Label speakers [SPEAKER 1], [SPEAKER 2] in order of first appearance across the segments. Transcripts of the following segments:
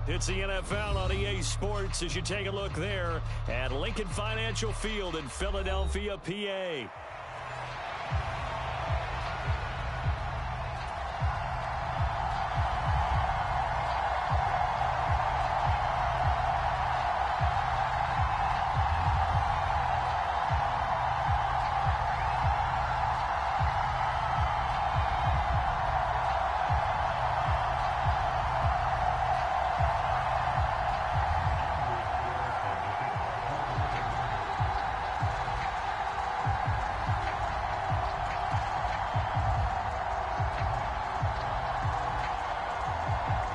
[SPEAKER 1] It's the NFL on EA Sports as you take a look there at Lincoln Financial Field in Philadelphia, PA.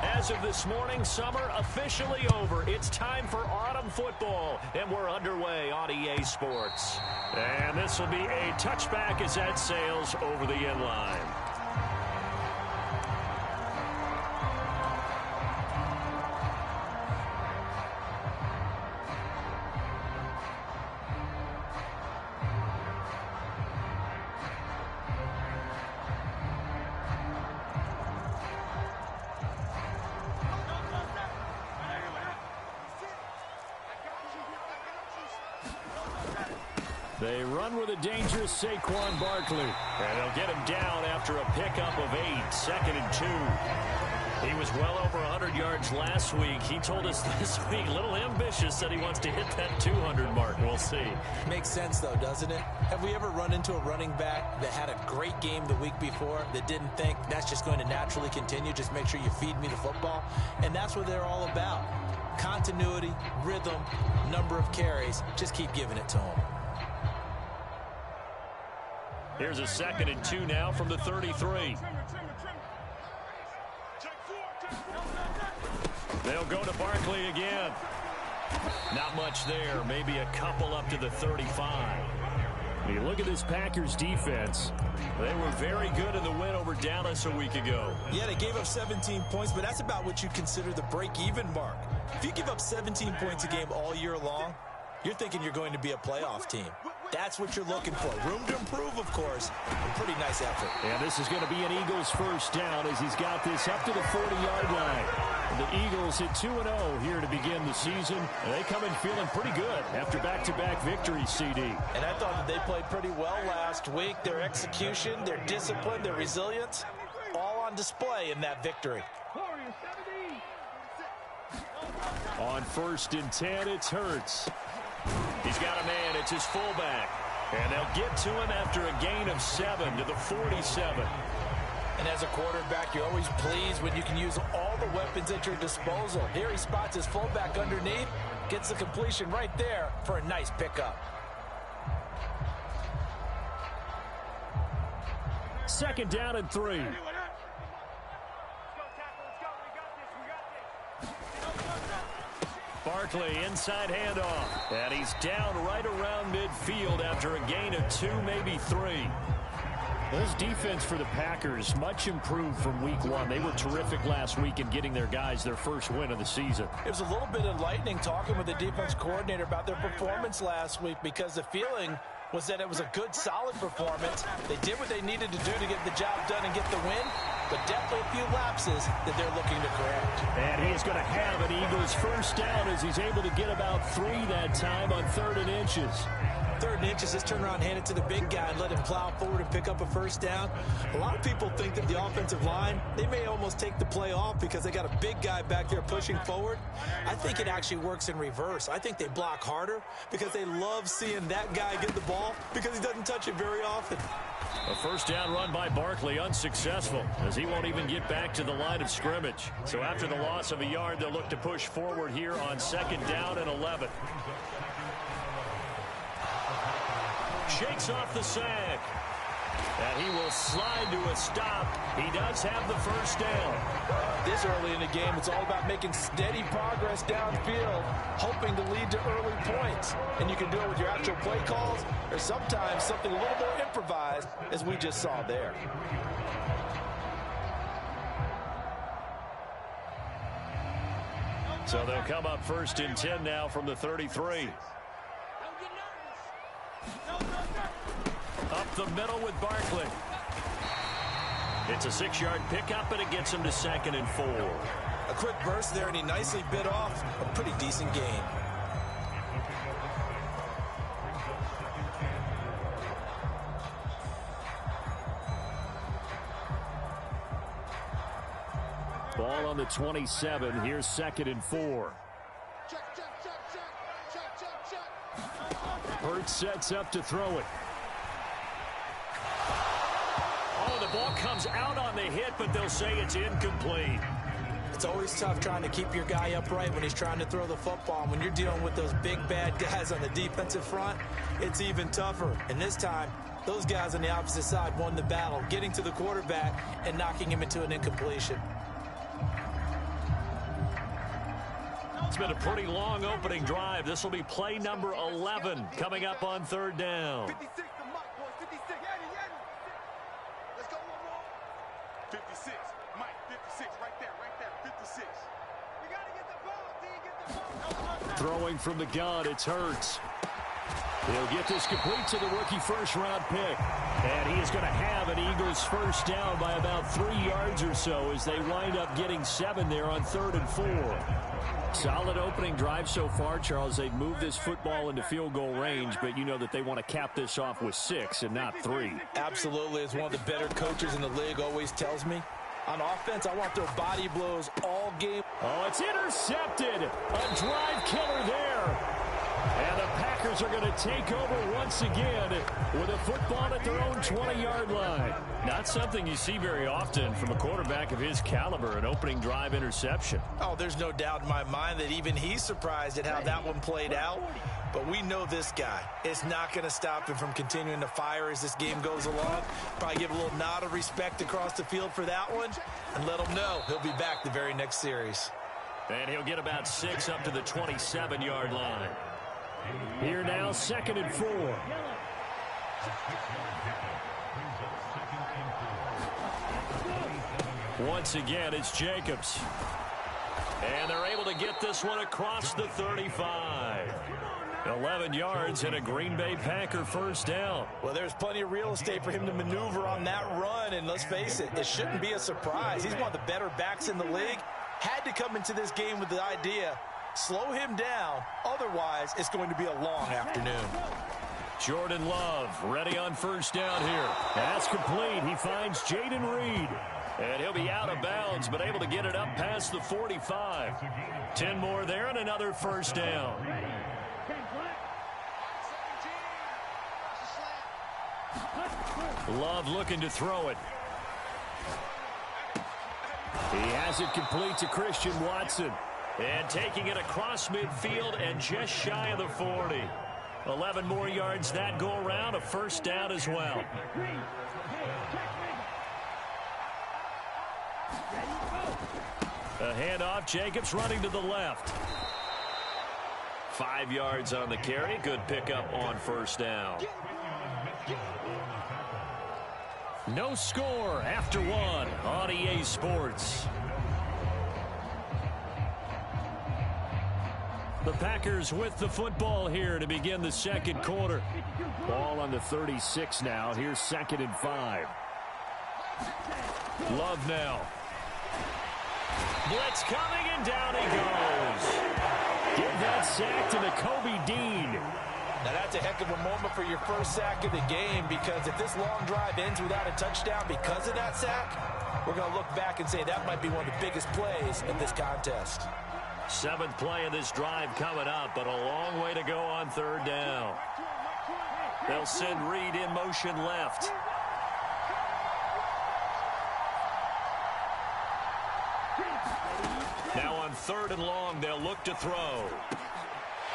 [SPEAKER 1] As of this morning, summer officially over. It's time for autumn football, and we're underway on EA Sports. And this will be a touchback as that sails over the end line. They run with a dangerous Saquon Barkley. And they'll get him down after a pickup of 8, 2nd and 2. He was well over 100 yards last week. He told us this week, a little ambitious, said he wants to hit that 200 mark. We'll see.
[SPEAKER 2] Makes sense, though, doesn't it? Have we ever run into a running back that had a great game the week before that didn't think that's just going to naturally continue? Just make sure you feed me the football. And that's what they're all about. Continuity, rhythm, number of carries. Just keep giving it to them.
[SPEAKER 1] Here's a 2nd and 2 now from the 33. They'll go to Barkley again. Not much there. Maybe a couple up to the 35. When you look at this Packers defense, they were very good in the win over Dallas a week ago.
[SPEAKER 2] Yeah, they gave up 17 points, but that's about what you consider the break-even mark. If you give up 17 points a game all year long, you're thinking you're going to be a playoff team. That's what you're looking for. Room to improve, of course. A pretty nice effort.
[SPEAKER 1] And this is going to be an Eagles first down as he's got this up to the 40-yard line. The Eagles hit 2-0 here to begin the season. And they come in feeling pretty good after back-to-back victories, CD.
[SPEAKER 2] And I thought that they played pretty well last week. Their execution, their discipline, their resilience, all on display in that victory.
[SPEAKER 1] On 1st and 10, it's Hurts. He's got a man. It's his fullback. And they'll get to him after a gain of 7 to the 47.
[SPEAKER 2] And as a quarterback, you're always pleased when you can use all the weapons at your disposal. Here he spots his fullback underneath, gets the completion right there for a nice pickup.
[SPEAKER 1] 2nd down and 3. Barkley, inside handoff. And he's down right around midfield after a gain of 2, maybe 3. This defense for the Packers, much improved from week 1. They were terrific last week in getting their guys their first win of the season.
[SPEAKER 2] It was a little bit enlightening talking with the defense coordinator about their performance last week because the feeling was that it was a good, solid performance. They did what they needed to do to get the job done and get the win, but definitely a few lapses that they're looking to correct.
[SPEAKER 1] And he's going to have an Eagles first down as he's able to get about 3 that time on 3rd and inches.
[SPEAKER 2] 3rd and inches, just turn around, hand it to the big guy and let him plow forward and pick up a first down. A lot of people think that the offensive line, they may almost take the play off because they got a big guy back there pushing forward. I think it actually works in reverse. I think they block harder because they love seeing that guy get the ball because he doesn't touch it very often.
[SPEAKER 1] A first down run by Barkley unsuccessful as he won't even get back to the line of scrimmage. So after the loss of a yard, they'll look to push forward here on 2nd down and 11. Shakes off the sack. And he will slide to a stop. He does have the first down.
[SPEAKER 2] This early in the game, it's all about making steady progress downfield, hoping to lead to early points. And you can do it with your actual play calls or sometimes something a little more improvised, as we just saw there.
[SPEAKER 1] So they'll come up 1st and 10 now from the 33. Up the middle with Barkley. It's a 6-yard pickup, and it gets him to 2nd and 4.
[SPEAKER 2] A quick burst there, and he nicely bit off a pretty decent gain.
[SPEAKER 1] Ball on the 27. Here's 2nd and 4. Hurts sets up to throw it. Oh, the ball comes out on the hit, but they'll say it's incomplete.
[SPEAKER 2] It's always tough trying to keep your guy upright when he's trying to throw the football. And when you're dealing with those big, bad guys on the defensive front, it's even tougher. And this time, those guys on the opposite side won the battle, getting to the quarterback and knocking him into an incompletion.
[SPEAKER 1] It's been a pretty long opening drive. This will be play number 11 coming up on 3rd down.
[SPEAKER 3] 56, the Mike, boys. 56. Let's go one more. 56. Mike, 56. Right there. 56. We got to get the ball, D. Get the ball.
[SPEAKER 1] Throwing from the gun, it's Hurts. He'll get this complete to the rookie first-round pick. And he is going to have an Eagles first down by about 3 yards or so as they wind up getting 7 there on 3rd and 4. Solid opening drive so far, Charles. They've moved this football into field goal range, but you know that they want to cap this off with 6 and not 3.
[SPEAKER 2] Absolutely. As one of the better coaches in the league always tells me, on offense, I want their body blows all game.
[SPEAKER 1] Oh, it's intercepted. A drive killer there. And the Packers are going to take over once again with a football at their own 20-yard line. Not something you see very often from a quarterback of his caliber, an opening drive interception.
[SPEAKER 2] Oh, there's no doubt in my mind that even he's surprised at how that one played out. But we know this guy is not going to stop him from continuing to fire as this game goes along. Probably give a little nod of respect across the field for that one and let him know he'll be back the very next series.
[SPEAKER 1] And he'll get about 6 up to the 27-yard line. Here now, 2nd and 4. Once again, it's Jacobs. And they're able to get this one across the 35. 11 yards and a Green Bay Packer first down.
[SPEAKER 2] Well, there's plenty of real estate for him to maneuver on that run. And let's face it, it shouldn't be a surprise. He's one of the better backs in the league. Had to come into this game with the idea, slow him down. Otherwise, it's going to be a long afternoon.
[SPEAKER 1] Jordan Love ready on first down here. That's complete. He finds Jaden Reed. And he'll be out of bounds, but able to get it up past the 45. 10 more there and another first down. Love looking to throw it. He has it complete to Christian Watson. And taking it across midfield and just shy of the 40. 11 more yards that go around, a first down as well. A handoff, Jacobs running to the left. 5 yards on the carry, good pickup on first down. No score after 1 on EA Sports. The Packers with the football here to begin the second quarter. Ball on the 36 now. Here's 2nd and 5. Love now. Blitz coming, and down he goes. Give that sack to Nakobe Dean.
[SPEAKER 2] Now that's a heck of a moment for your first sack of the game, because if this long drive ends without a touchdown because of that sack, we're going to look back and say that might be one of the biggest plays in this contest.
[SPEAKER 1] 7th play of this drive coming up, but a long way to go on 3rd down. They'll send Reed in motion left. Now on 3rd and long, they'll look to throw.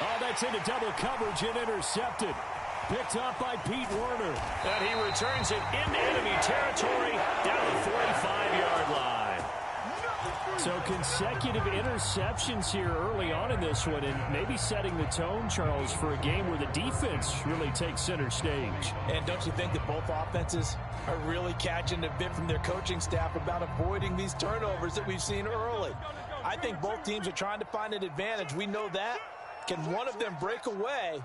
[SPEAKER 1] Oh, that's into double coverage and intercepted. Picked up by Pete Werner. And he returns it into enemy territory down the 45-yard line. So consecutive interceptions here early on in this one, and maybe setting the tone, Charles, for a game where the defense really takes center stage.
[SPEAKER 2] And don't you think that both offenses are really catching a bit from their coaching staff about avoiding these turnovers that we've seen early? I think both teams are trying to find an advantage. We know that. Can one of them break away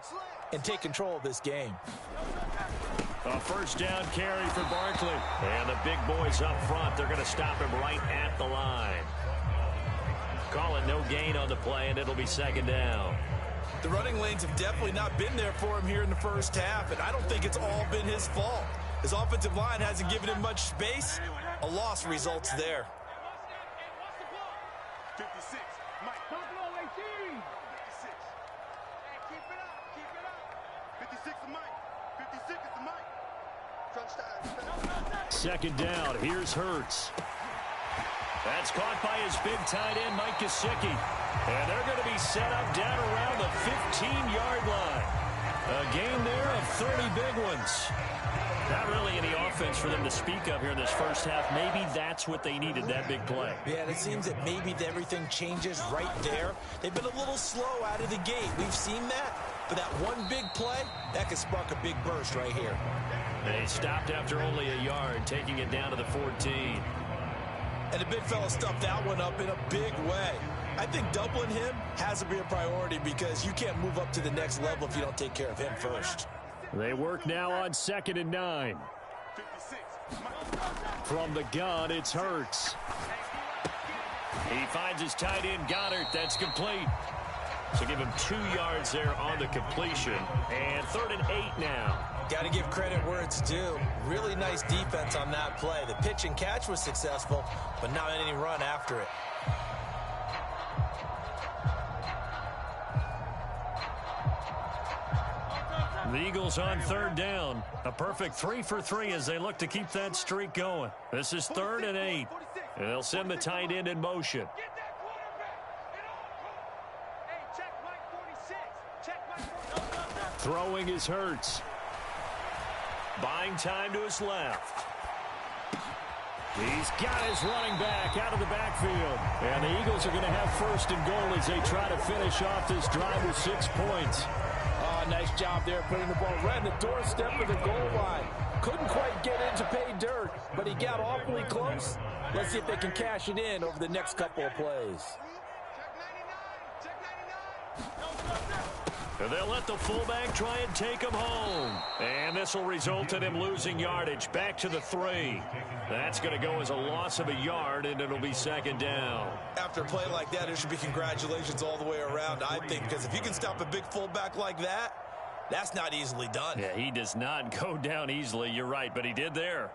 [SPEAKER 2] and take control of this game?
[SPEAKER 1] A first down carry for Barkley. And the big boys up front, they're going to stop him right at the line. Call it no gain on the play, and it'll be second down.
[SPEAKER 2] The running lanes have definitely not been there for him here in the first half, and I don't think it's all been his fault. His offensive line hasn't given him much space. A loss results there.
[SPEAKER 3] 56, Mike. 56. Hey, keep it up, keep it up. 56 is Mike. 56 is the Mike.
[SPEAKER 1] Second down, here's Hurts. That's caught by his big tight end, Mike Gesicki. And they're going to be set up down around the 15-yard line. A gain there of 30 big ones. Not really any offense for them to speak of here in this first half. Maybe that's what they needed, that big play.
[SPEAKER 2] Yeah, and it seems that maybe everything changes right there. They've been a little slow out of the gate. We've seen that. But that one big play, that could spark a big burst right here.
[SPEAKER 1] They stopped after only a yard, taking it down to the 14.
[SPEAKER 2] And the big fella stuffed that one up in a big way. I think doubling him has to be a priority because you can't move up to the next level if you don't take care of him first.
[SPEAKER 1] They work now on 2nd and 9.
[SPEAKER 3] 56,
[SPEAKER 1] From the gun, it's Hurts. He finds his tight end, Goddard. That's complete. So give him 2 yards there on the completion. And 3rd and 8 now.
[SPEAKER 2] Got to give credit where it's due. Really nice defense on that play. The pitch and catch was successful, but not any run after it.
[SPEAKER 1] The Eagles on 3rd down. A perfect 3 for 3 as they look to keep that streak going. This is 3rd and 8. And they'll send the tight end in motion.
[SPEAKER 3] Get that quarterback. Hey, check Mike 46. Check Mike 46.
[SPEAKER 1] Throwing is Hurts. Buying time to his left. He's got his running back out of the backfield. And the Eagles are going to have 1st and goal as they try to finish off this drive with 6 points.
[SPEAKER 4] Nice job there putting the ball right in the doorstep of the goal line. Couldn't quite get in to pay dirt, but he got awfully close. Let's see if they can cash it in over the next couple of plays.
[SPEAKER 1] And they'll let the fullback try and take him home. And this will result in him losing yardage back to the 3. That's going to go as a loss of a yard, and it'll be 2nd down.
[SPEAKER 2] After a play like that, there should be congratulations all the way around, I think, because if you can stop a big fullback like that, that's not easily done.
[SPEAKER 1] Yeah, he does not go down easily. You're right, but he did there.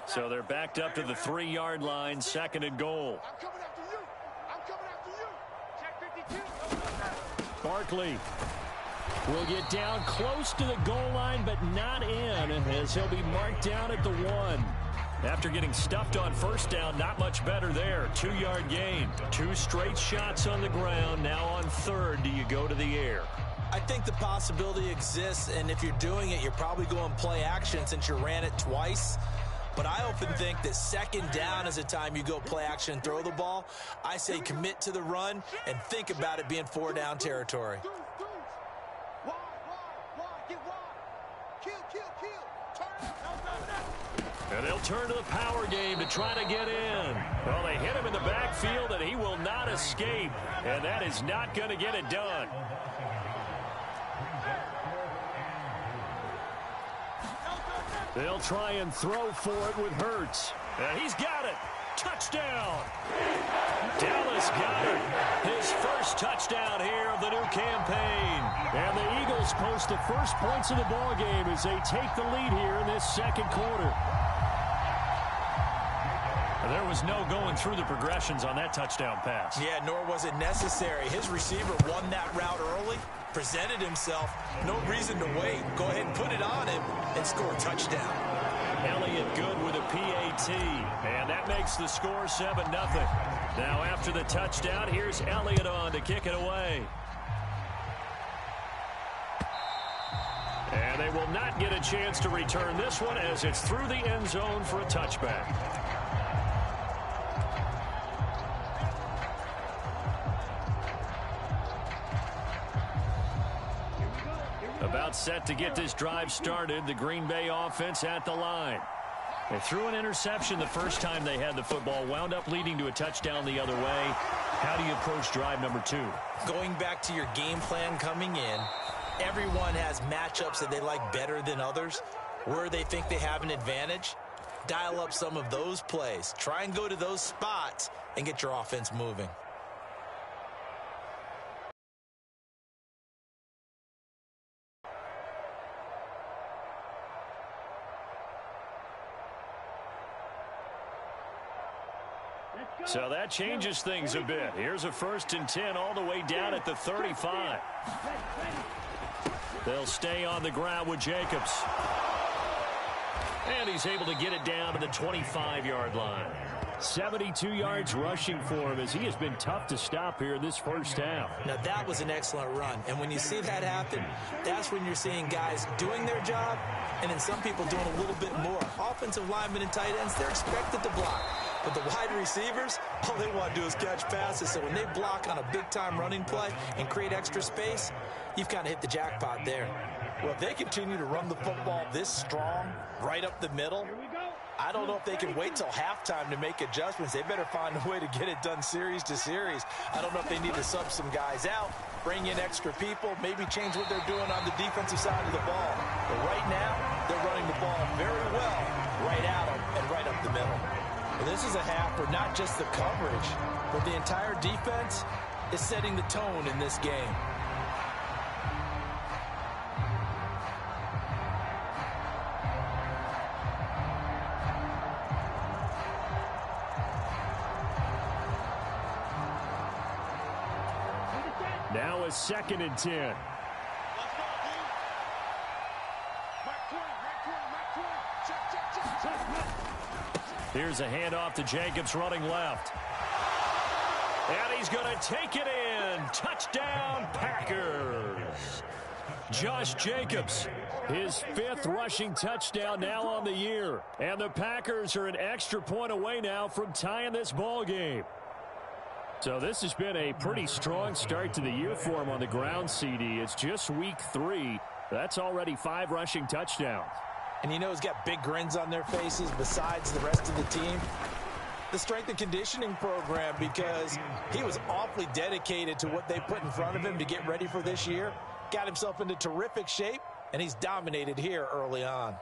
[SPEAKER 1] So they're backed up to the 3-yard line, 2nd and goal.
[SPEAKER 3] I'm coming after you. I'm coming after you. Check 52.
[SPEAKER 1] Barkley will get down close to the goal line, but not in, as he'll be marked down at the 1. After getting stuffed on 1st down, not much better there. 2-yard gain. 2 straight shots on the ground. Now on 3rd, do you go to the air?
[SPEAKER 2] I think the possibility exists, and if you're doing it, you're probably going play action since you ran it twice. But I often think that 2nd down is the time you go play action and throw the ball. I say commit to the run and think about it being 4-down territory.
[SPEAKER 1] And they'll turn to the power game to try to get in. Well, they hit him in the backfield, and he will not escape. And that is not going to get it done. They'll try and throw for it with Hurts. And he's got it. Touchdown. Dallas Goedert, his first touchdown here of the new campaign. And the Eagles post the first points of the ball game as they take the lead here in this 2nd quarter. There was no going through the progressions on that touchdown pass.
[SPEAKER 2] Yeah, nor was it necessary. His receiver won that route early, presented himself. No reason to wait. Go ahead and put it on him and score a touchdown.
[SPEAKER 1] Elliott good with a PAT, and that makes the score 7-0. Now after the touchdown, here's Elliott on to kick it away. And they will not get a chance to return this one as it's through the end zone for a touchback. About set to get this drive started. The Green Bay offense at the line. They threw an interception the first time they had the football, wound up leading to a touchdown the other way. How do you approach drive number 2?
[SPEAKER 2] Going back to your game plan coming in, everyone has matchups that they like better than others. Where they think they have an advantage, dial up some of those plays. Try and go to those spots and get your offense moving.
[SPEAKER 1] So that changes things a bit. Here's a 1st and 10 all the way down at the 35. They'll stay on the ground with Jacobs. And he's able to get it down to the 25-yard line. 72 yards rushing for him as he has been tough to stop here in this first half.
[SPEAKER 2] Now, that was an excellent run. And when you see that happen, that's when you're seeing guys doing their job and then some people doing a little bit more. Offensive linemen and tight ends, they're expected to block. But the wide receivers, all they want to do is catch passes. So when they block on a big-time running play and create extra space, you've kind of hit the jackpot there.
[SPEAKER 4] Well, if they continue to run the football this strong, right up the middle, I don't know if they can wait till halftime to make adjustments. They better find a way to get it done series to series. I don't know if they need to sub some guys out, bring in extra people, maybe change what they're doing on the defensive side of the ball. But right now, they're running the ball very well right at them and right up the middle. Well, this is a half for not just the coverage, but the entire defense is setting the tone in this game.
[SPEAKER 1] Now a 2nd and 10. Here's a handoff to Jacobs running left. And he's going to take it in. Touchdown, Packers. Josh Jacobs, his 5th rushing touchdown now on the year. And the Packers are an extra point away now from tying this ball game. So this has been a pretty strong start to the year for him on the ground, CD. It's just week 3. That's already 5 rushing touchdowns.
[SPEAKER 4] And you know he's got big grins on their faces besides the rest of the team. The strength and conditioning program, because he was awfully dedicated to what they put in front of him to get ready for this year. Got himself into terrific shape, and he's dominated here early on.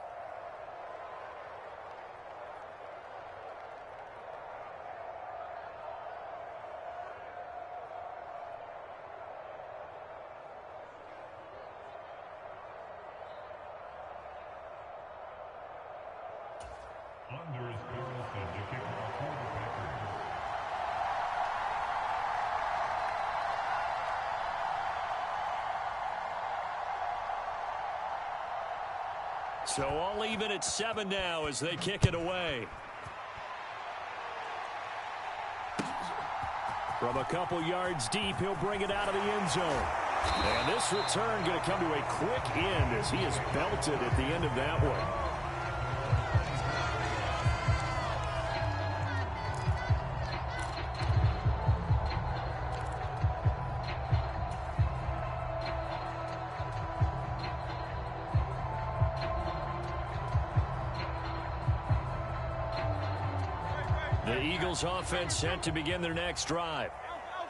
[SPEAKER 1] So all even at 7 now as they kick it away. From a couple yards deep, he'll bring it out of the end zone. And this return going to come to a quick end as he is belted at the end of that one. The Eagles offense set to begin their next drive.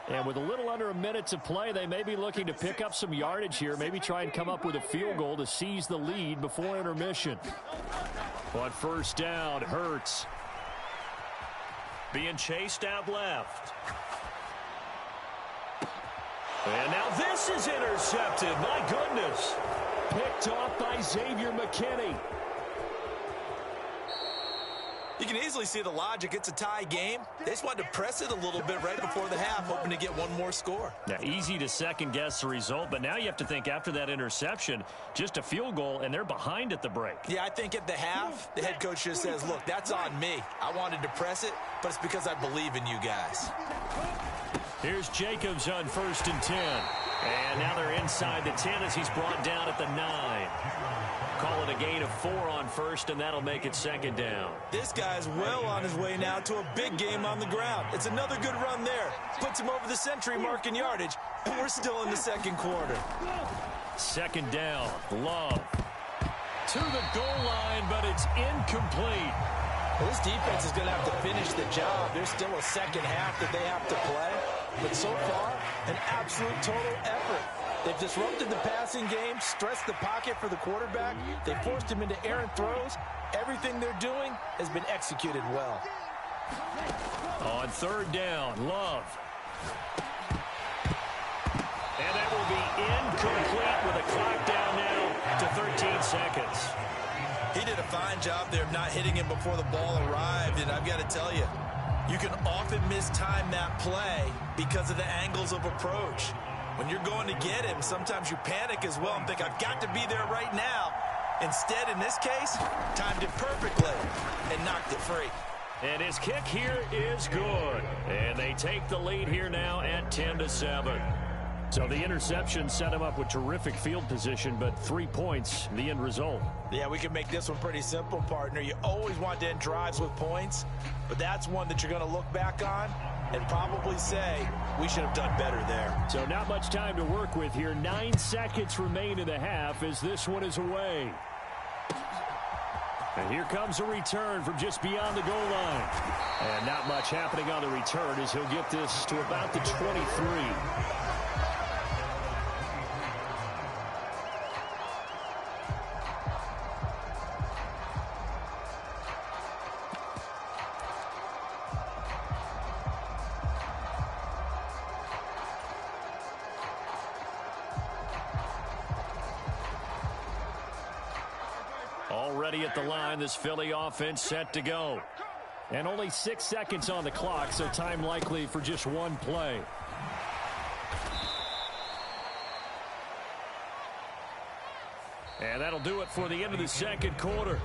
[SPEAKER 1] And with a little under a minute to play, they may be looking to pick up some yardage here, maybe try and come up with a field goal to seize the lead before intermission. On 1st down, Hurts being chased out left. And now this is intercepted. My goodness. Picked off by Xavier McKinney.
[SPEAKER 2] You can easily see the logic. It's a tie game. They just wanted to press it a little bit right before the half, hoping to get one more score.
[SPEAKER 1] Now, easy to second-guess the result, but now you have to think after that interception, just a field goal, and they're behind at the break.
[SPEAKER 2] Yeah, I think at the half, the head coach just says, look, that's on me. I wanted to press it, but it's because I believe in you guys.
[SPEAKER 1] Here's Jacobs on 1st and 10. And now they're inside the 10 as he's brought down at the 9. Call it a gain of 4 on 1st, and that'll make it 2nd down.
[SPEAKER 2] This guy's well on his way now to a big game on the ground. It's another good run there. Puts him over the century mark in yardage, and we're still in the 2nd quarter.
[SPEAKER 1] 2nd down, Love. To the goal line, but it's incomplete.
[SPEAKER 4] Well, this defense is going to have to finish the job. There's still a 2nd half that they have to play. But so far, an absolute total effort. They've disrupted the passing game, stressed the pocket for the quarterback. They forced him into errant throws. Everything they're doing has been executed well.
[SPEAKER 1] On 3rd down, Love. And that will be incomplete with a clock down now to 13 seconds.
[SPEAKER 2] He did a fine job there of not hitting him before the ball arrived, and I've got to tell you, You can often mistime that play because of the angles of approach. When you're going to get him, sometimes you panic as well and think, I've got to be there right now. Instead, in this case, timed it perfectly and knocked it free.
[SPEAKER 1] And his kick here is good. And they take the lead here now at 10-7. So the interception set him up with terrific field position, but 3 points, the end result.
[SPEAKER 2] Yeah, we can make this one pretty simple, partner. You always want to end drives with points, but that's one that you're going to look back on and probably say, we should have done better there.
[SPEAKER 1] So not much time to work with here. 9 seconds remain in the half as this one is away. And here comes a return from just beyond the goal line. And not much happening on the return as he'll get this to about the 23. Already at the line, this Philly offense set to go. And only 6 seconds on the clock, so time likely for just one play. And that'll do it for the end of the second quarter.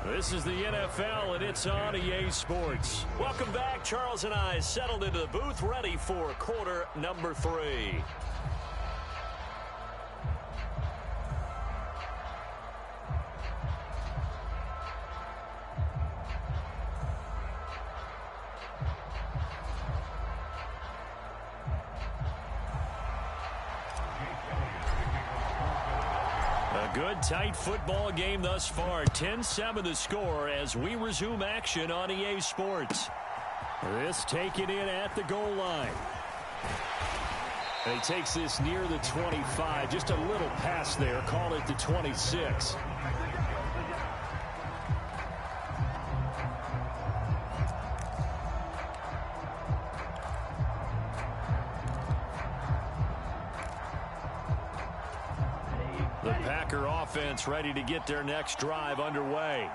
[SPEAKER 1] This is the NFL, and it's on EA Sports. Welcome back. Charles and I settled into the booth, ready for quarter number 3. Good, tight football game thus far. 10-7 the score as we resume action on EA Sports. This taken in at the goal line. And he takes this near the 25. Just a little pass there. Call it the 26. The Packer offense ready to get their next drive underway.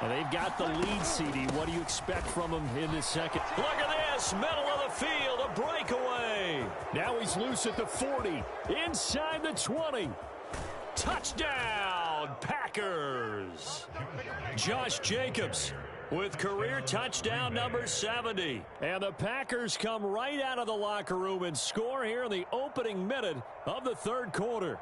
[SPEAKER 1] And they've got the lead, CD. What do you expect from them in this second? Look at this, middle of the field, a breakaway. Now he's loose at the 40, inside the 20. Touchdown, Packers. Josh Jacobs with career touchdown number 70. And the Packers come right out of the locker room and score here in the opening minute of the third quarter.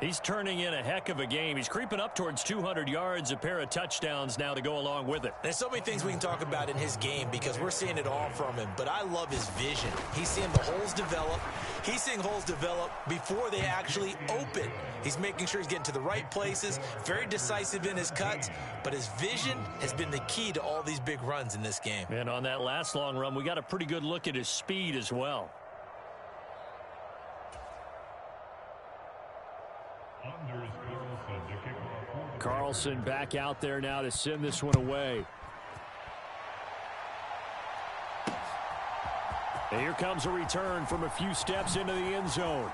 [SPEAKER 1] He's turning in a heck of a game. He's creeping up towards 200 yards, a pair of touchdowns now to go along with it.
[SPEAKER 2] There's so many things we can talk about in his game because we're seeing it all from him, but I love his vision. He's seeing the holes develop. He's seeing holes develop before they actually open. He's making sure he's getting to the right places, very decisive in his cuts, but his vision has been the key to all these big runs in this game.
[SPEAKER 1] And on that last long run, we got a pretty good look at his speed as well. Carlson back out there now to send this one away. And here comes a return from a few steps into the end zone.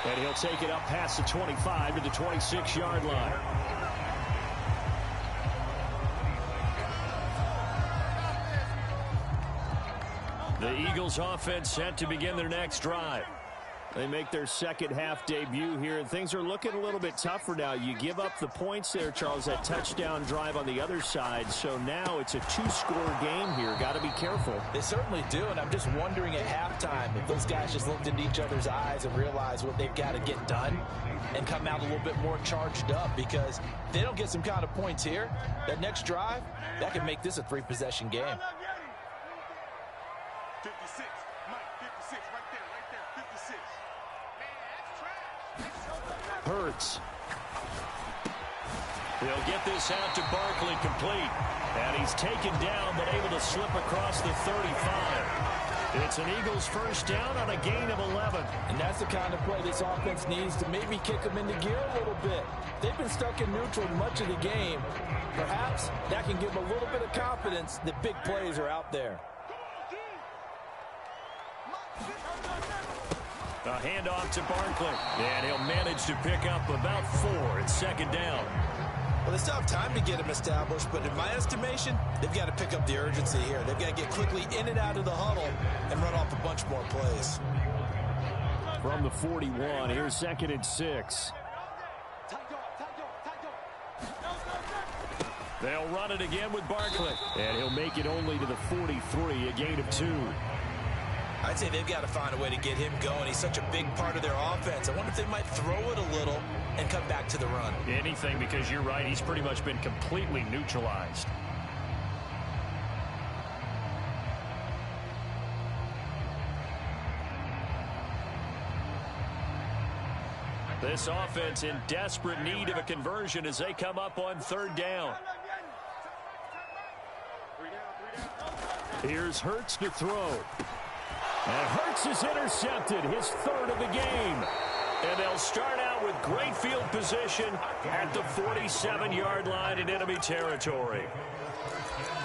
[SPEAKER 1] And he'll take it up past the 25 to the 26-yard line. The Eagles offense set to begin their next drive. They make their second half debut here, and things are looking a little bit tougher now. You give up the points there, Charles, that touchdown drive on the other side. So now it's a two-score game here. Got to be careful.
[SPEAKER 2] They certainly do, and I'm just wondering at halftime if those guys just looked into each other's eyes and realized what they've got to get done and come out a little bit more charged up, because if they don't get some kind of points here, that next drive, that could make this a three-possession game.
[SPEAKER 3] 56, Mike, 56, right there, 56.
[SPEAKER 1] Hurts. He'll get this out to Barkley complete. And he's taken down but able to slip across the 35. It's an Eagles first down on a gain of 11.
[SPEAKER 2] And that's the kind of play this offense needs to maybe kick them into gear a little bit. They've been stuck in neutral much of the game. Perhaps that can give them a little bit of confidence that big plays are out there.
[SPEAKER 1] A handoff to Barkley. And he'll manage to pick up about 4 at second down.
[SPEAKER 2] Well, they still have time to get him established, but in my estimation, they've got to pick up the urgency here. They've got to get quickly in and out of the huddle and run off a bunch more plays.
[SPEAKER 1] From the 41, here's 2nd and 6. They'll run it again with Barkley. And he'll make it only to the 43, a gain of 2.
[SPEAKER 2] I'd say they've got to find a way to get him going. He's such a big part of their offense. I wonder if they might throw it a little and come back to the run.
[SPEAKER 1] Anything, because you're right. He's pretty much been completely neutralized. This offense in desperate need of a conversion as they come up on 3rd down. Here's Hurts to throw. And Hurts is intercepted, his 3rd of the game. And they'll start out with great field position at the 47-yard line in enemy territory.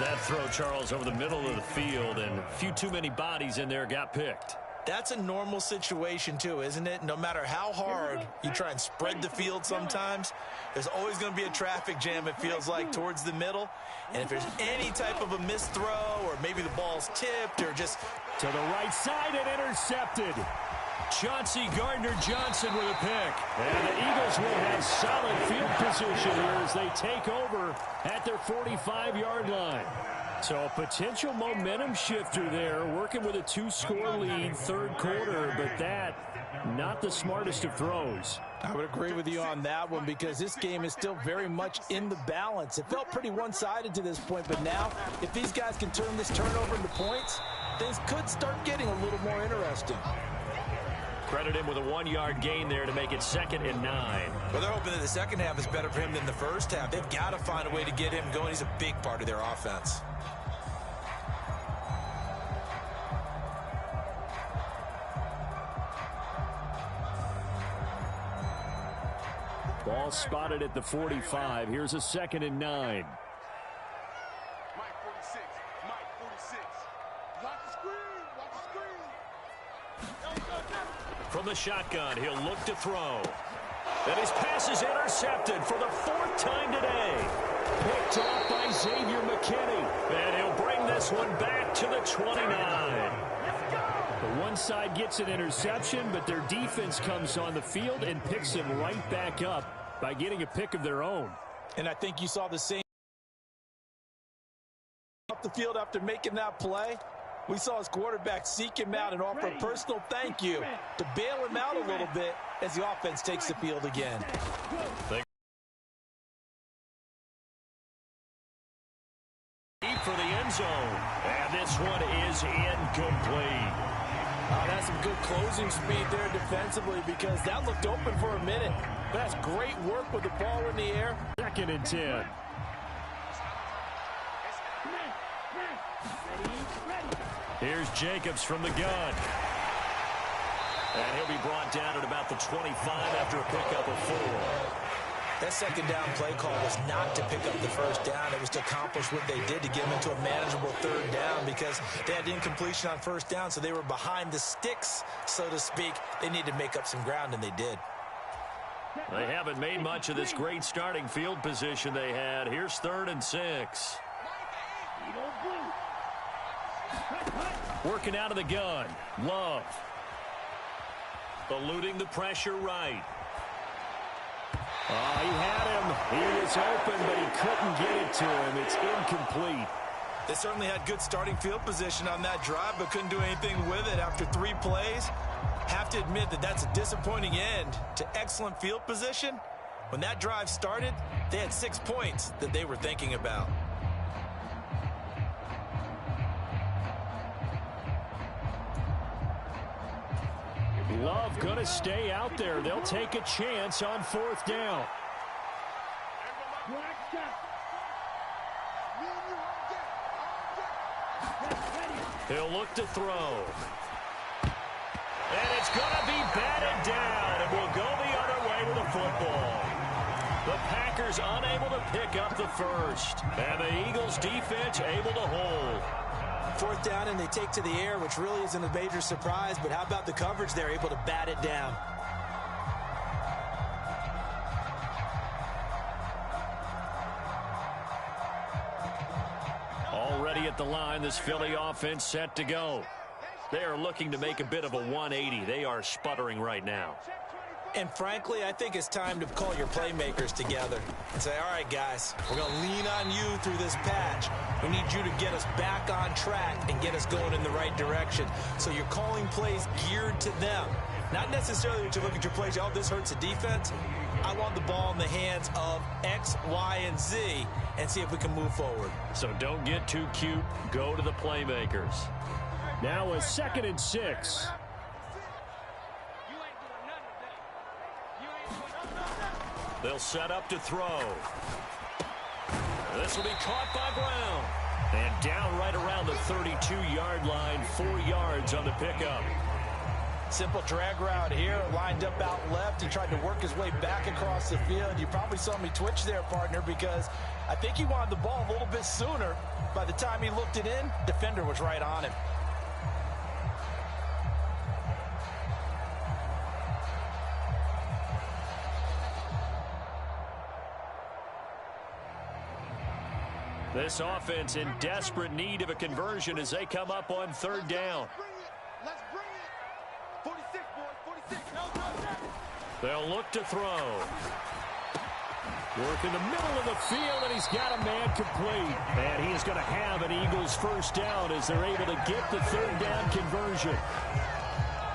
[SPEAKER 1] That throw, Charles, over the middle of the field, and a few too many bodies in there got picked.
[SPEAKER 2] That's a normal situation, too, isn't it? No matter how hard you try and spread the field sometimes, there's always going to be a traffic jam, it feels like, towards the middle. And if there's any type of a missed throw, or maybe the ball's tipped, or just
[SPEAKER 1] to the right side and intercepted. Chauncey Gardner-Johnson with a pick. And the Eagles will have solid field position here as they take over at their 45-yard line. So a potential momentum shifter there, working with a 2-score lead, 3rd quarter, but that, not the smartest of throws.
[SPEAKER 2] I would agree with you on that one because this game is still very much in the balance. It felt pretty one-sided to this point, but now, if these guys can turn this turnover into points, things could start getting a little more interesting.
[SPEAKER 1] Credit him with a 1-yard gain there to make it 2nd and 9.
[SPEAKER 2] Well, they're hoping that the second half is better for him than the first half. They've got to find a way to get him going. He's a big part of their offense.
[SPEAKER 1] Ball spotted at the 45. Here's a 2nd and 9.
[SPEAKER 3] Mike 46. Mike 46. Watch the screen. Watch the screen.
[SPEAKER 1] From the shotgun, he'll look to throw. And his pass is intercepted for the 4th time today. Picked off by Xavier McKinney. And he'll bring this one back to the 29. The one side gets an interception, but their defense comes on the field and picks him right back up by getting a pick of their own.
[SPEAKER 2] And I think you saw the same off the field after making that play. We saw his quarterback seek him out and offer a personal thank you to bail him out a little bit as the offense takes the field again.
[SPEAKER 1] Deep for the end zone. And this one is incomplete.
[SPEAKER 2] That's some good closing speed there defensively because that looked open for a minute. But that's great work with the ball in the air.
[SPEAKER 1] 2nd and 10. Here's Jacobs from the gun. And he'll be brought down at about the 25 after a pickup of 4.
[SPEAKER 2] That second down play call was not to pick up the first down. It was to accomplish what they did to get them into a manageable 3rd down because they had incompletion on 1st down, so they were behind the sticks, so to speak. They needed to make up some ground, and they did.
[SPEAKER 1] They haven't made much of this great starting field position they had. Here's 3rd and 6. Working out of the gun. Love. Eluding the pressure right. He had him. He was open, but he couldn't get it to him. It's incomplete.
[SPEAKER 2] They certainly had good starting field position on that drive, but couldn't do anything with it after 3 plays. Have to admit that that's a disappointing end to excellent field position. When that drive started, they had 6 points that they were thinking about.
[SPEAKER 1] Love going to stay out there. They'll take a chance on 4th down. He'll look to throw. And it's going to be batted down, and we'll go the other way with the football. The Packers unable to pick up the first, and the Eagles defense able to hold.
[SPEAKER 2] 4th down, and they take to the air, which really isn't a major surprise, but how about the coverage there, able to bat it down?
[SPEAKER 1] ready at the line. This Philly offense set to go. They are looking to make a bit of a 180. They are sputtering right now.
[SPEAKER 2] And frankly, I think it's time to call your playmakers together and say, all right, guys, we're going to lean on you through this patch. We need you to get us back on track and get us going in the right direction. So you're calling plays geared to them. Not necessarily that you look at your plays, oh, this hurts the defense. I want the ball in the hands of X, Y, and Z and see if we can move forward.
[SPEAKER 1] So don't get too cute. Go to the playmakers.
[SPEAKER 5] Now a 2nd and 6.
[SPEAKER 1] They'll set up to throw. This will be caught by Brown. And down right around the 32-yard line, 4 yards on the pickup.
[SPEAKER 4] Simple drag route here, lined up out left. He tried to work his way back across the field. You probably saw me twitch there, partner, because I think he wanted the ball a little bit sooner. By the time he looked it in, defender was right on him.
[SPEAKER 1] This offense in desperate need of a conversion as they come up on 3rd down.
[SPEAKER 3] Let's bring it. 46, boys, 46.
[SPEAKER 1] They'll look to throw. Work in the middle of the field, and he's got a man complete. And he is going to have an Eagles 1st down as they're able to get the 3rd down conversion.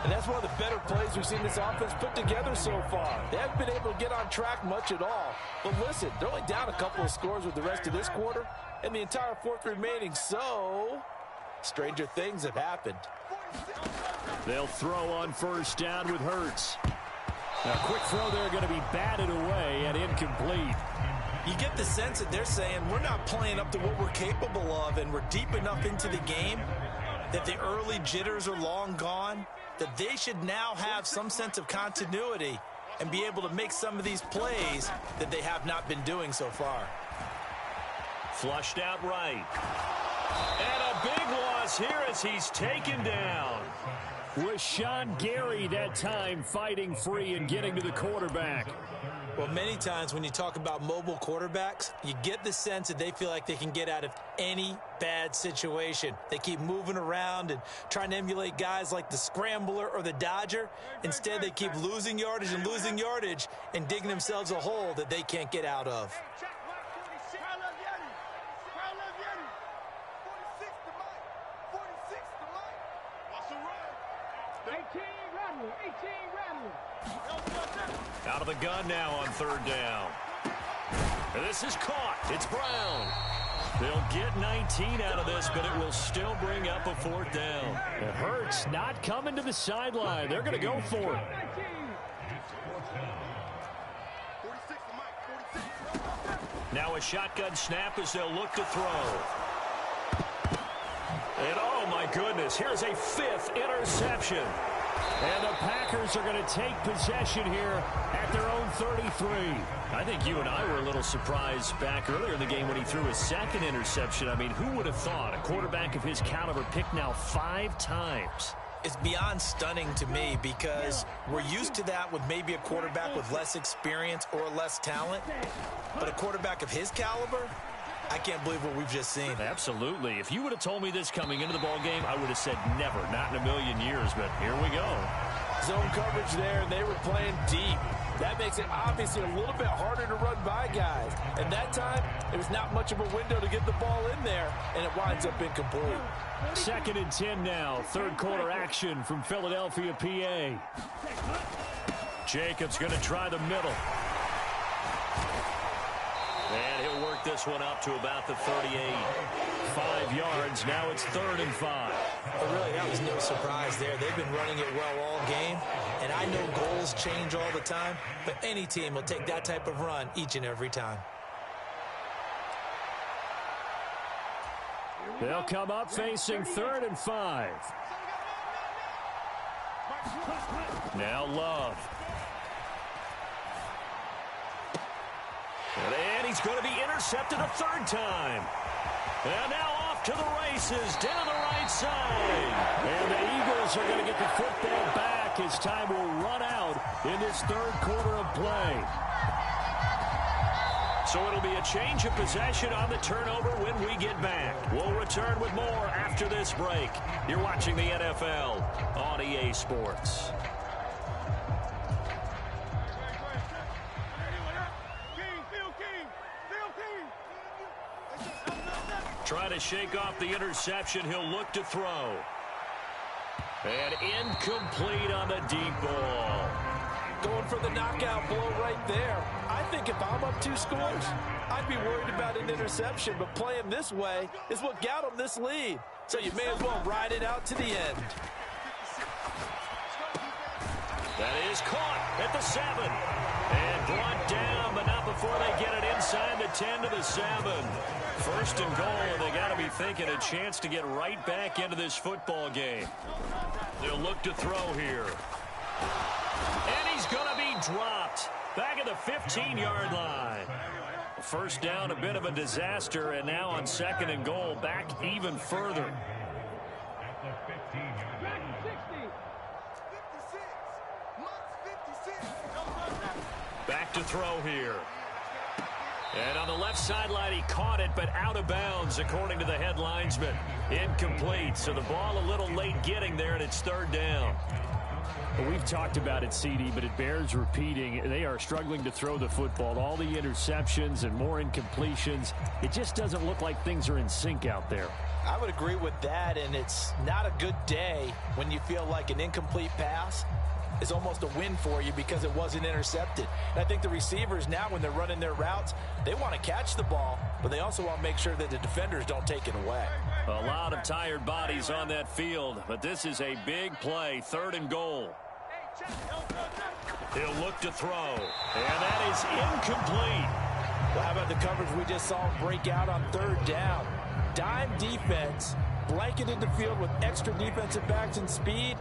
[SPEAKER 4] And that's one of the better plays we've seen this offense put together so far. They haven't been able to get on track much at all. But listen, they're only down a couple of scores with the rest of this quarter and the entire 4th remaining. So, stranger things have happened.
[SPEAKER 1] They'll throw on 1st down with Hurts. A quick throw there going to be batted away and incomplete.
[SPEAKER 2] You get the sense that they're saying we're not playing up to what we're capable of, and we're deep enough into the game that the early jitters are long gone, that they should now have some sense of continuity and be able to make some of these plays that they have not been doing so far.
[SPEAKER 1] Flushed out right. And a big loss here as he's taken down.
[SPEAKER 5] Rashawn Gary that time fighting free and getting to the quarterback.
[SPEAKER 2] Well, many times when you talk about mobile quarterbacks, you get the sense that they feel like they can get out of any bad situation. They keep moving around and trying to emulate guys like the Scrambler or the Dodger. Instead, they keep losing yardage and digging themselves a hole that they can't get out of.
[SPEAKER 1] Out of the gun now on 3rd down. And this is caught. It's Brown. They'll get 19 out of this, but it will still bring up a 4th down.
[SPEAKER 5] It hurts not coming to the sideline. They're going to go for it.
[SPEAKER 1] Now a shotgun snap as they'll look to throw. And oh my goodness, here's a 5th interception.
[SPEAKER 5] And the Packers are going to take possession here at their own 33.
[SPEAKER 1] I think you and I were a little surprised back earlier in the game when he threw his 2nd interception. I mean, who would have thought a quarterback of his caliber picked now 5 times?
[SPEAKER 2] It's beyond stunning to me because we're used to that with maybe a quarterback with less experience or less talent. But a quarterback of his caliber, I can't believe what we've just seen.
[SPEAKER 1] Absolutely. If you would have told me this coming into the ball game, I would have said never, not in a million years, but here we go.
[SPEAKER 4] Zone coverage there, and they were playing deep. That makes it obviously a little bit harder to run by guys. And that time, there was not much of a window to get the ball in there, and it winds up incomplete.
[SPEAKER 5] 2nd and 10 now. 3rd quarter action from Philadelphia, PA.
[SPEAKER 1] Jacobs going to try the middle. And he'll work this one up to about the 38. 5 yards. Now it's 3rd and 5.
[SPEAKER 2] But really, that was no surprise there. They've been running it well all game. And I know goals change all the time, but any team will take that type of run each and every time.
[SPEAKER 5] They'll come up facing 3rd and 5.
[SPEAKER 1] Now Love. And he's going to be intercepted a 3rd time. And now off to the races, down the right side.
[SPEAKER 5] And the Eagles are going to get the football back as time will run out in this 3rd quarter of play.
[SPEAKER 1] So it'll be a change of possession on the turnover when we get back. We'll return with more after this break. You're watching the NFL on EA Sports. Trying to shake off the interception. He'll look to throw. And incomplete on the deep ball.
[SPEAKER 4] Going for the knockout blow right there. I think if I'm up 2 scores, I'd be worried about an interception, but playing this way is what got them this lead. So you may as well ride it out to the end.
[SPEAKER 1] That is caught at the 7. And brought down, but not before they get it inside the 10 to the 7. First and goal, and they got to be thinking a chance to get right back into this football game. They'll look to throw here. And he's going to be dropped back at the 15-yard line. First down, a bit of a disaster, and now on second and goal, back even further. Back to throw here. And on the left sideline, he caught it, but out of bounds, according to the head linesman. Incomplete, so the ball a little late getting there, and it's third down.
[SPEAKER 5] Well, we've talked about it, CD, but it bears repeating. They are struggling to throw the football. All the interceptions and more incompletions. It just doesn't look like things are in sync out there.
[SPEAKER 4] I would agree with that, and it's not a good day when you feel like an incomplete pass is almost a win for you because it wasn't intercepted. And I think the receivers now, when they're running their routes, they want to catch the ball, but they also want to make sure that the defenders don't take it away.
[SPEAKER 1] A lot of tired bodies on that field, but this is a big play, third and goal. He'll look to throw, and that is incomplete.
[SPEAKER 4] Well, how about the coverage we just saw him break out on third down? Dime defense, blanketed the field with extra defensive backs and speed,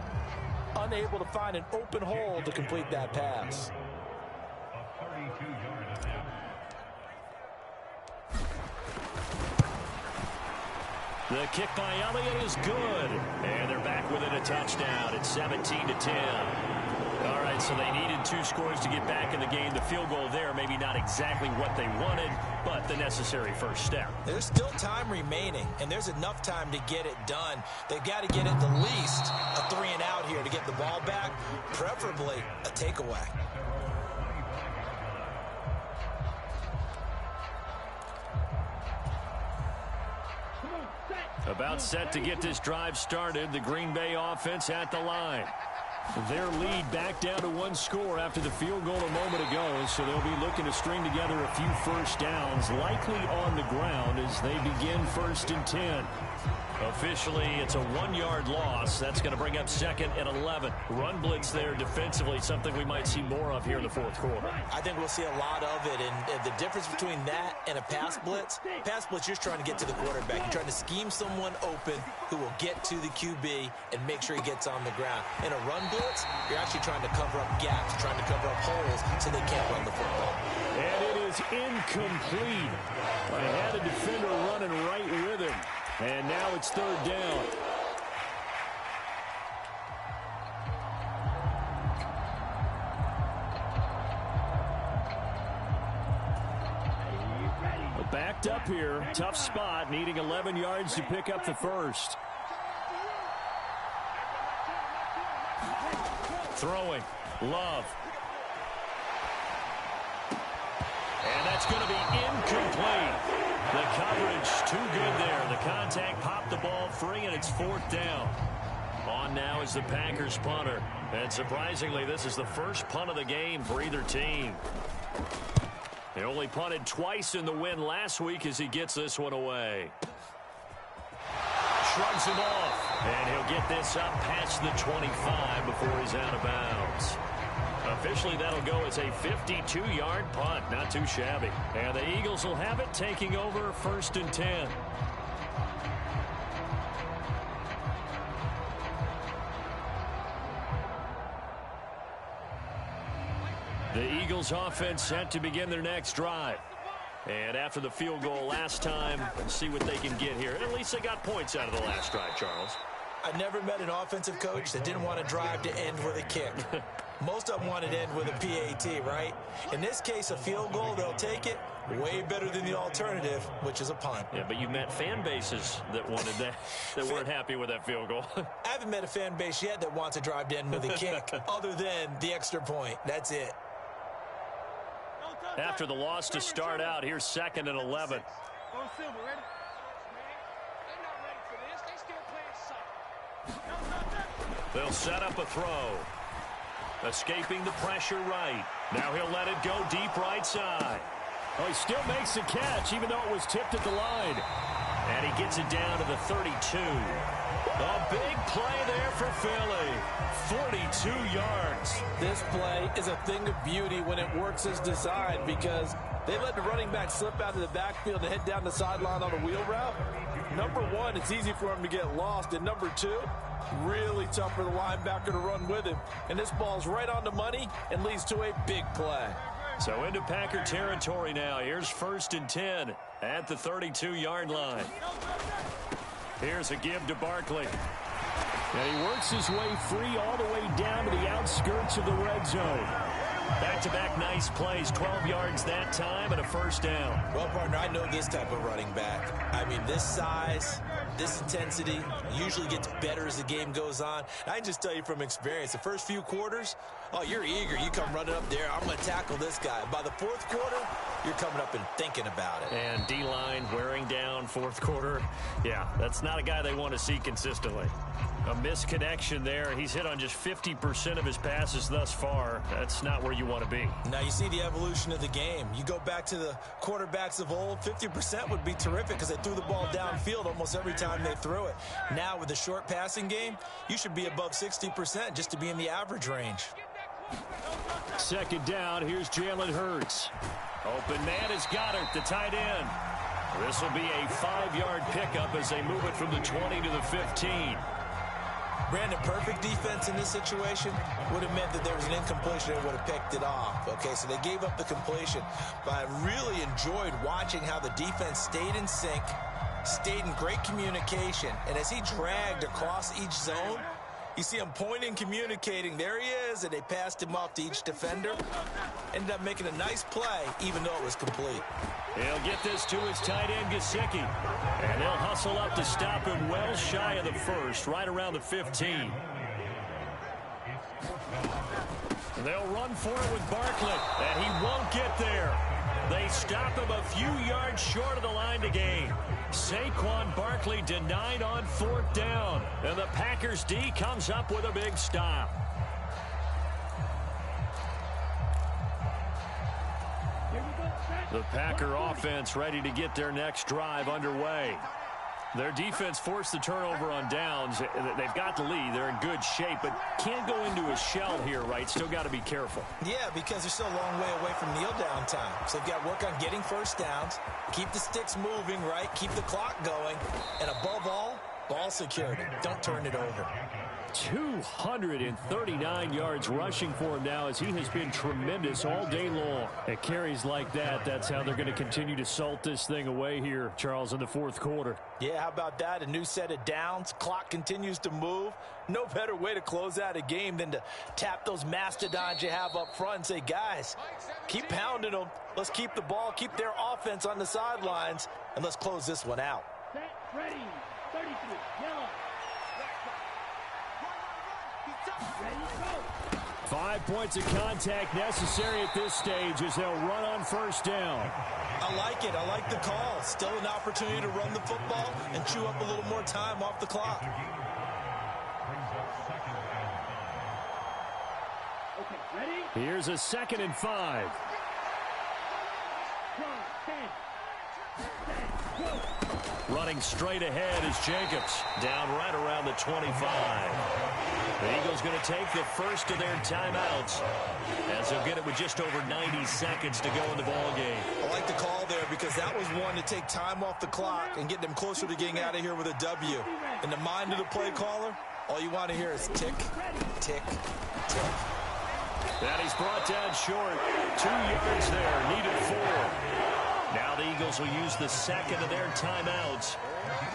[SPEAKER 4] unable to find an open hole to complete that pass.
[SPEAKER 1] The kick by Elliott is good, and they're back within a touchdown. It's 17-10. All right, so they needed 2 scores to get back in the game. The field goal there, maybe not exactly what they wanted, but the necessary first step.
[SPEAKER 2] There's still time remaining, and there's enough time to get it done. They've got to get at the least a 3-and-out here to get the ball back, preferably a takeaway.
[SPEAKER 1] About set to get this drive started. The Green Bay offense at the line.
[SPEAKER 5] Their lead back down to 1 score after the field goal a moment ago, so they'll be looking to string together a few first downs, likely on the ground as they begin 1st and 10.
[SPEAKER 1] Officially, it's a 1-yard loss. That's going to bring up 2nd and 11. Run blitz there defensively, something we might see more of here in the 4th quarter.
[SPEAKER 2] I think we'll see a lot of it, and the difference between that and a pass blitz, you're trying to get to the quarterback. You're trying to scheme someone open who will get to the QB and make sure he gets on the ground. In a run blitz, you're actually trying to cover up gaps, trying to cover up holes so they can't run the football.
[SPEAKER 5] And it is incomplete. They had a defender running right with him. And now it's third down. Backed up here. Tough spot. Needing 11 yards to pick up the first.
[SPEAKER 1] Throwing. Love. And that's going to be incomplete. The coverage too good there. The contact popped the ball free, and it's 4th down. On now is the Packers punter. And surprisingly, this is the first punt of the game for either team. They only punted twice in the win last week as he gets this one away. Shrugs him off, and he'll get this up past the 25 before he's out of bounds. Officially, that'll go as a 52-yard punt. Not too shabby. And the Eagles will have it, taking over 1st and 10. The Eagles offense set to begin their next drive. And after the field goal last time, let's see what they can get here. At least they got points out of the last drive, Charles.
[SPEAKER 2] I've never met an offensive coach that didn't want to drive to end with a kick. Most of them wanted to end with a PAT, right? In this case, a field goal, they'll take it. Way better than the alternative, which is a punt.
[SPEAKER 1] Yeah, but you met fan bases that wanted that, that weren't happy with that field goal.
[SPEAKER 2] I haven't met a fan base yet that wants to drive to end with a kick other than the extra point. That's it.
[SPEAKER 1] After the loss to start out, here's 2nd and 11. They'll set up a throw. Escaping the pressure right. Now he'll let it go deep right side.
[SPEAKER 5] Oh, he still makes the catch, even though it was tipped at the line.
[SPEAKER 1] And he gets it down to the 32. A big play there for Philly. 42 yards.
[SPEAKER 4] This play is a thing of beauty when it works as designed because they let the running back slip out of the backfield and head down the sideline on a wheel route. Number one, it's easy for him to get lost. And number two, really tough for the linebacker to run with him. And this ball's right on the money and leads to a big play.
[SPEAKER 1] So into Packer territory now. Here's 1st and 10 at the 32-yard line. Here's a give to Barkley.
[SPEAKER 5] And he works his way free all the way down to the outskirts of the red zone.
[SPEAKER 1] Back-to-back nice plays, 12 yards that time and a 1st down.
[SPEAKER 2] Well, partner, I know this type of running back. I mean, this size, this intensity usually gets better as the game goes on. I can just tell you from experience, the first few quarters, oh, you're eager. You come running up there, I'm going to tackle this guy. By the 4th quarter, you're coming up and thinking about it.
[SPEAKER 1] And D-line wearing down 4th quarter. Yeah, that's not a guy they want to see consistently. A misconnection there. He's hit on just 50% of his passes thus far. That's not where you want to be.
[SPEAKER 2] Now you see the evolution of the game. You go back to the quarterbacks of old, 50% would be terrific because they threw the ball downfield almost every time they threw it. Now with the short passing game, you should be above 60% just to be in the average range.
[SPEAKER 5] 2nd down, here's Jalen Hurts.
[SPEAKER 1] Open man is Goddard, the tight end. This will be a 5-yard pickup as they move it from the 20 to the 15.
[SPEAKER 2] Brandon, perfect defense in this situation would have meant that there was an incompletion and would have picked it off. Okay, so they gave up the completion. But I really enjoyed watching how the defense stayed in sync, stayed in great communication. And as he dragged across each zone, you see him pointing, communicating. There he is, and they passed him off to each defender. Ended up making a nice play, even though it was complete.
[SPEAKER 1] He'll get this to his tight end, Gesicki. And they'll hustle up to stop him well shy of the 1st, right around the 15. And they'll run for it with Barkley, and he won't get there. They stop him a few yards short of the line to gain. Saquon Barkley denied on 4th down, and the Packers D comes up with a big stop. The Packer offense ready to get their next drive underway. Their defense forced the turnover on downs. They've got the lead. They're in good shape, but can't go into a shell here, right? Still got to be careful.
[SPEAKER 2] Yeah, because they're still a long way away from kneel down time. So they've got to work on getting 1st downs, keep the sticks moving, right? Keep the clock going. And above all, ball security. Don't turn it over.
[SPEAKER 5] 239 yards rushing for him now as he has been tremendous all day long. At carries like that, that's how they're going to continue to salt this thing away here, Charles, in the 4th quarter.
[SPEAKER 4] Yeah, how about that? A new set of downs. Clock continues to move. No better way to close out a game than to tap those mastodons you have up front and say, guys, keep pounding them. Let's keep the ball, keep their offense on the sidelines, and let's close this one out.
[SPEAKER 6] Set, ready, 33, yellow.
[SPEAKER 5] 5 points of contact necessary at this stage as they'll run on 1st down.
[SPEAKER 2] I like it. I like the call. Still an opportunity to run the football and chew up a little more time off the clock.
[SPEAKER 6] Okay, ready?
[SPEAKER 5] Here's a 2nd and 5.
[SPEAKER 1] Running straight ahead is Jacobs, down right around the 25. The Eagles going to take the first of their timeouts as they'll get it with just over 90 seconds to go in the ball game.
[SPEAKER 2] I like the call there because that was one to take time off the clock and get them closer to getting out of here with a W. In the mind of the play caller, all you want to hear is tick, tick, tick.
[SPEAKER 1] That he's brought down short. 2 yards there, needed 4. Now the Eagles will use the second of their timeouts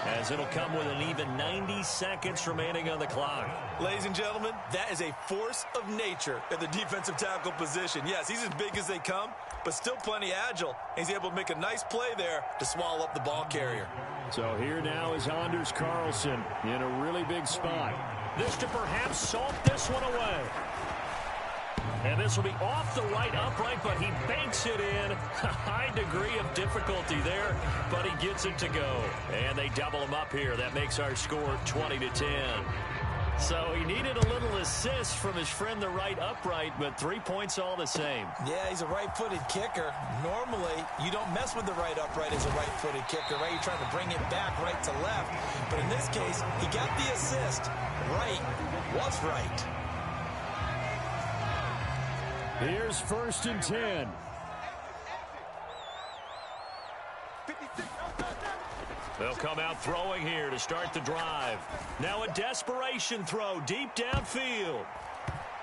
[SPEAKER 1] as it'll come with an even 90 seconds remaining on the clock.
[SPEAKER 2] Ladies and gentlemen, that is a force of nature at the defensive tackle position. Yes, he's as big as they come, but still plenty agile. He's able to make a nice play there to swallow up the ball carrier.
[SPEAKER 5] So here now is Anders Carlson in a really big spot.
[SPEAKER 1] This to perhaps salt this one away. And this will be off the right upright, but he banks it in. A high degree of difficulty there, but he gets it to go. And they double him up here. That makes our score 20-10. So he needed a little assist from his friend the right upright, but 3 points all the same.
[SPEAKER 2] Yeah, he's a right-footed kicker. Normally, you don't mess with the right upright as a right-footed kicker, right? You're trying to bring it back right to left. But in this case, he got the assist. Right was right.
[SPEAKER 5] Here's 1st and 10.
[SPEAKER 1] They'll come out throwing here to start the drive. Now a desperation throw deep downfield.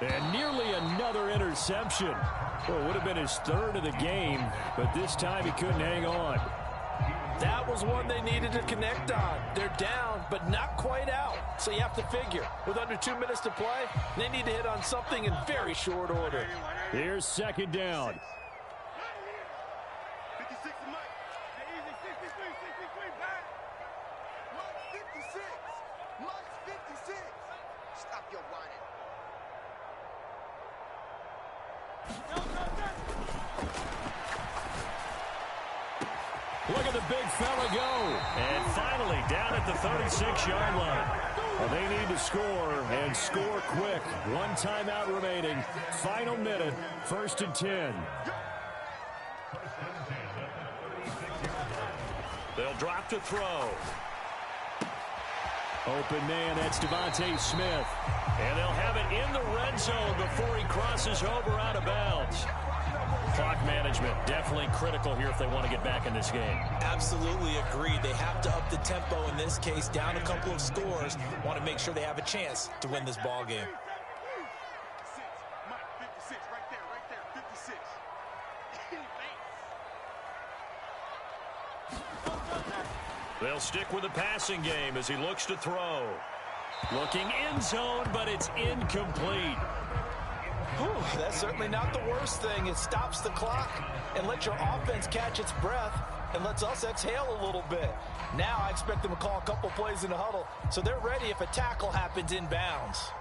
[SPEAKER 5] And nearly another interception. Well, it would have been his 3rd of the game, but this time he couldn't hang on.
[SPEAKER 4] That was one they needed to connect on. They're down, but not quite out. So you have to figure, with under 2 minutes to play, they need to hit on something in very short order.
[SPEAKER 5] Here's 2nd down.
[SPEAKER 3] 56 Mike. Easy, 63, 63, back. Mike 56. Mike 56. Stop your whining.
[SPEAKER 5] Look at the big fella go.
[SPEAKER 1] And finally down at the 36-yard line.
[SPEAKER 5] Well, they need to score, and score quick. 1 timeout remaining. Final minute, 1st and 10.
[SPEAKER 1] They'll drop to throw.
[SPEAKER 5] Open man, that's Devontae Smith.
[SPEAKER 1] And they'll have it in the red zone before he crosses over out of bounds. Clock management definitely critical here if they want to get back in this game.
[SPEAKER 2] Absolutely agreed. They have to up the tempo in this case, down a couple of scores. Want to make sure they have a chance to win this ball game.
[SPEAKER 3] 56. Mike 56. Right there, 56.
[SPEAKER 1] They'll stick with the passing game as he looks to throw. Looking end zone, but it's incomplete.
[SPEAKER 4] Whew, that's certainly not the worst thing. It stops the clock and lets your offense catch its breath and lets us exhale a little bit. Now I expect them to call a couple plays in the huddle so they're ready if a tackle happens inbounds.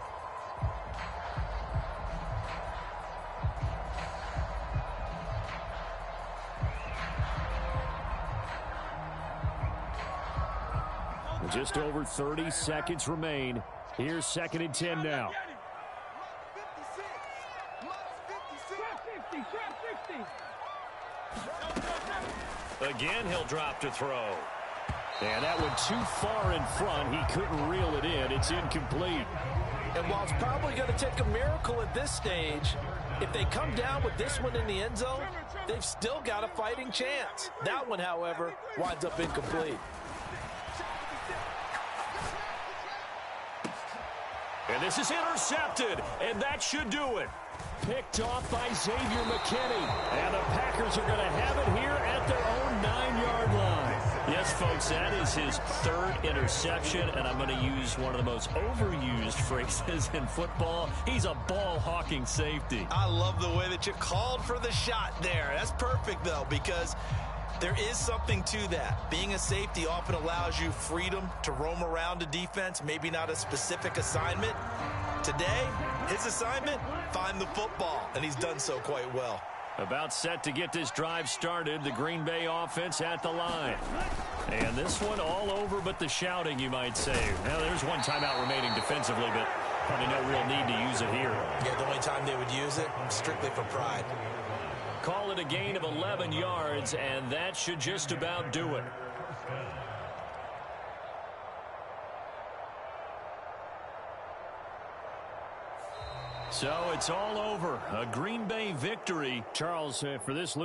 [SPEAKER 5] Just over 30 seconds remain. Here's 2nd and 10 now.
[SPEAKER 1] Again, he'll drop to throw.
[SPEAKER 5] And that one too far in front. He couldn't reel it in. It's incomplete.
[SPEAKER 4] And while it's probably going to take a miracle at this stage, if they come down with this one in the end zone, they've still got a fighting chance. That one, however, winds up incomplete.
[SPEAKER 1] And this is intercepted, and that should do it.
[SPEAKER 5] Picked off by Xavier McKinney. And the Packers are going to have it here at their own 9-yard line.
[SPEAKER 1] Yes, folks, that is his 3rd interception, and I'm going to use one of the most overused phrases in football. He's a ball-hawking safety.
[SPEAKER 2] I love the way that you called for the shot there. That's perfect, though, because there is something to that. Being a safety often allows you freedom to roam around a defense, maybe not a specific assignment. Today, his assignment, find the football, and he's done so quite well.
[SPEAKER 1] About set to get this drive started, the Green Bay offense at the line. And this one all over but the shouting, you might say. Now, there's 1 timeout remaining defensively, but probably no real need to use it here.
[SPEAKER 2] Yeah, the only time they would use it, strictly for pride.
[SPEAKER 1] Call it a gain of 11 yards, and that should just about do it. So it's all over. A Green Bay victory.
[SPEAKER 5] Charles, for this